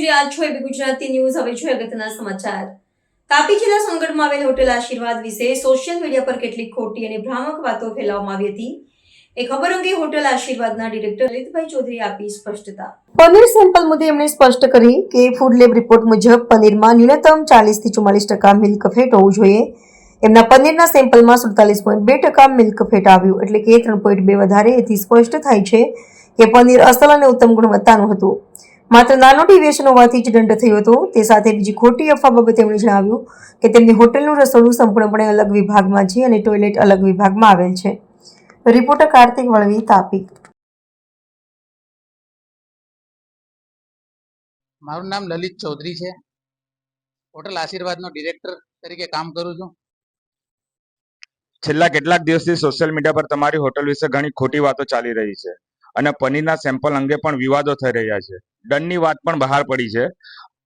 રહ્યા છો એબી ગુજરાતી ન્યૂઝ. હવે જોઈએ અગત્યના સમાચાર. તાપી જિલ્લા સોનગઢમાં આવેલ હોટેલ આશીર્વાદ વિશે સોશિયલ મીડિયા પર કેટલીક ખોટી અને ભ્રામક વાતો ફેલાવવામાં આવી હતી. એ ખબર અંગે હોટેલ આશીર્વાદના ડિરેક્ટર લલિતભાઈ ચૌધરીએ આપી સ્પષ્ટતા. પનીર સેમ્પલ મુદ્દે એમણે સ્પષ્ટ કરી કે ફૂડ લેબ રિપોર્ટ મુજબ પનીરમાં ન્યૂનતમ 40 થી 44% મિલ્ક ફેટ હોવું જોઈએ. એમના પનીરના સેમ્પલમાં 47.2% મિલ્ક ફેટ આવ્યું, એટલે કે 3.2 વધારે. એથી સ્પષ્ટ થાય છે કે પનીર અસલ અને ઉત્તમ ગુણવત્તાનું હતું. માત્ર નાનો ડિવિએશન હોવાથી જ દંડ થયો હતો. તે સાથે બીજી ખોટી અફવા બાબતે તેમણે જણાવ્યું કે તેમની હોટેલનું રસોડું સંપૂર્ણપણે અલગ વિભાગમાં છે અને ટોયલેટ અલગ વિભાગમાં આવેલ છે. રિપોર્ટર કાર્તિક વળવી, તાપી. મારું નામ લલિત ચૌધરી છે. હોટલ આશીર્વાદનો ડિરેક્ટર તરીકે કામ કરું છું. છેલ્લા કેટલાક દિવસથી સોશિયલ મીડિયા પર તમારી હોટલ વિશે ઘણી ખોટી વાતો ચાલી રહી છે અને પનીરના સેમ્પલ અંગે પણ વિવાદો થઈ રહ્યા છે. દંડની વાત પણ બહાર પડી છે.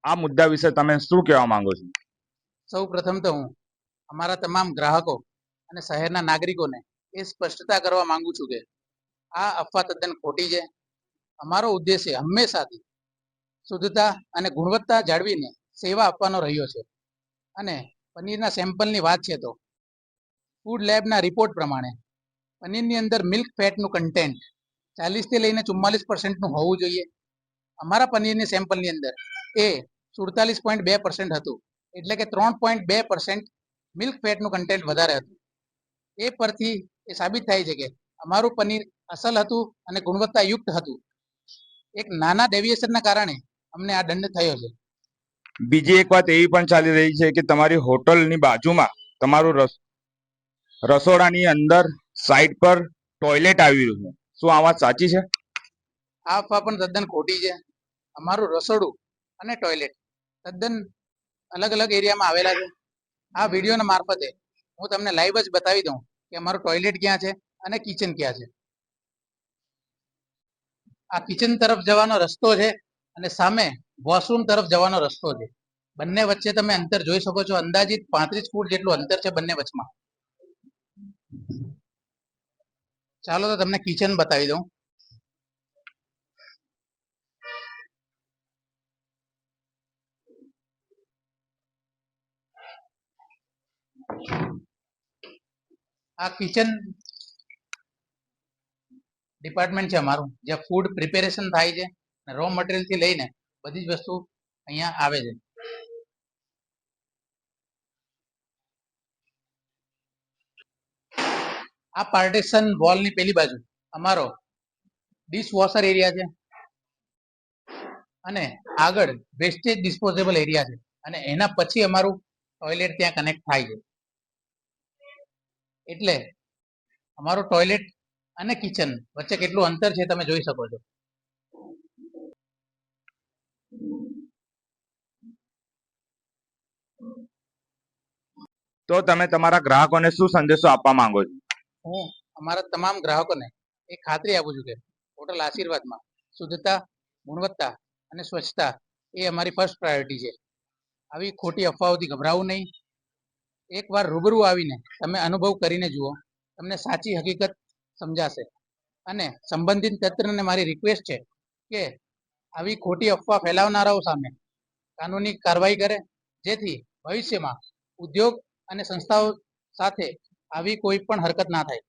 આ મુદ્દા વિશે તમે શું કહેવા માંગો છો? સૌ પ્રથમ તો હું અમારા તમામ ગ્રાહકો અને શહેરના નાગરિકોને એ સ્પષ્ટતા કરવા માંગુ છું કે આ અફવા તદ્દન ખોટી છે. અમારો ઉદ્દેશ્ય હંમેશાથી શુદ્ધતા અને ગુણવત્તા જાળવીને સેવા આપવાનો રહ્યો છે. અને પનીરના સેમ્પલની વાત છે તો ફૂડ લેબના રિપોર્ટ પ્રમાણે પનીરની અંદર મિલ્ક ફેટનું કન્ટેન્ટ 40 થી લઈને 44% હોવું જોઈએ. અમારા પનીરની સેમ્પલની અંદર એ 47.2% હતું, એટલે કે 3.2% મિલ્ક ફેટનું કન્ટેન્ટ વધારે હતું. એ પરથી એ સાબિત થાય છે કે અમારું પનીર અસલ હતું અને ગુણવત્તાયુક્ત હતું. એક નાના ડેવિએશનના કારણે અમને આ દંડ થયો છે. બીજી એક વાત એવી પણ ચાલી રહી છે કે તમારી હોટલની બાજુમાં તમારું રસોડાની અંદર સાઈડ પર ટોયલેટ આવી રહ્યું છે. શું આ વાત સાચી છે? આ અફવા પણ તદ્દન ખોટી છે. અમારું રસોડું અને ટોયલેટ તદ્દન અલગ અલગ એરિયામાં આવેલા છે. આ વિડીયોના મારફતે હું તમને લાઈવ જ બતાવી દઉં કે અમારું ટોયલેટ ક્યાં છે અને કિચન ક્યાં છે. આ કિચન તરફ જવાનો રસ્તો છે અને સામે વોશરૂમ તરફ જવાનો રસ્તો છે. બંને વચ્ચે તમે અંતર જોઈ શકો છો. અંદાજિત 35 ફૂટ જેટલું અંતર છે બંને વચમાં. ચાલો તો તમને કિચન બતાવી દઉં. આ કિચન ડિપાર્ટમેન્ટ છે અમારું, જ્યાં ફૂડ પ્રિપેરેશન થાય છે. રો મટીરિયલ થી લઈને બધી જ વસ્તુ અહીંયા આવે છે. આ પાર્ટીશન વોલની પેલી બાજુ અમારો ડિશ વોશર એરિયા છે અને આગળ વેસ્ટેજ ડિસ્પોઝેબલ એરિયા છે અને એના પછી અમારું ટોયલેટ ત્યાં કનેક્ટ થાય છે. એટલે અમારું ટોયલેટ અને કિચન વચ્ચે કેટલું અંતર છે તમે જોઈ શકો છો. તો તમે તમારા ગ્રાહકોને શું સંદેશો આપવા માંગો છો? હું અમારા તમામ ગ્રાહકોને એ ખાતરી આપું છું કે હોટલ આશીર્વાદમાં શુદ્ધતા, ગુણવત્તા અને સ્વચ્છતા એ અમારી ફર્સ્ટ પ્રાયોરિટી છે. આવી ખોટી અફવાઓથી ગભરાવું નહીં. એકવાર રૂબરૂ આવીને તમે અનુભવ કરીને જુઓ, તમને સાચી હકીકત સમજાશે. અને સંબંધિત તંત્રને મારી રિક્વેસ્ટ છે કે આવી ખોટી અફવા ફેલાવનારાઓ સામે કાનૂની કાર્યવાહી કરે, જેથી ભવિષ્યમાં ઉદ્યોગ અને સંસ્થાઓ સાથે આવી કોઈ પણ હરકત ના થાય.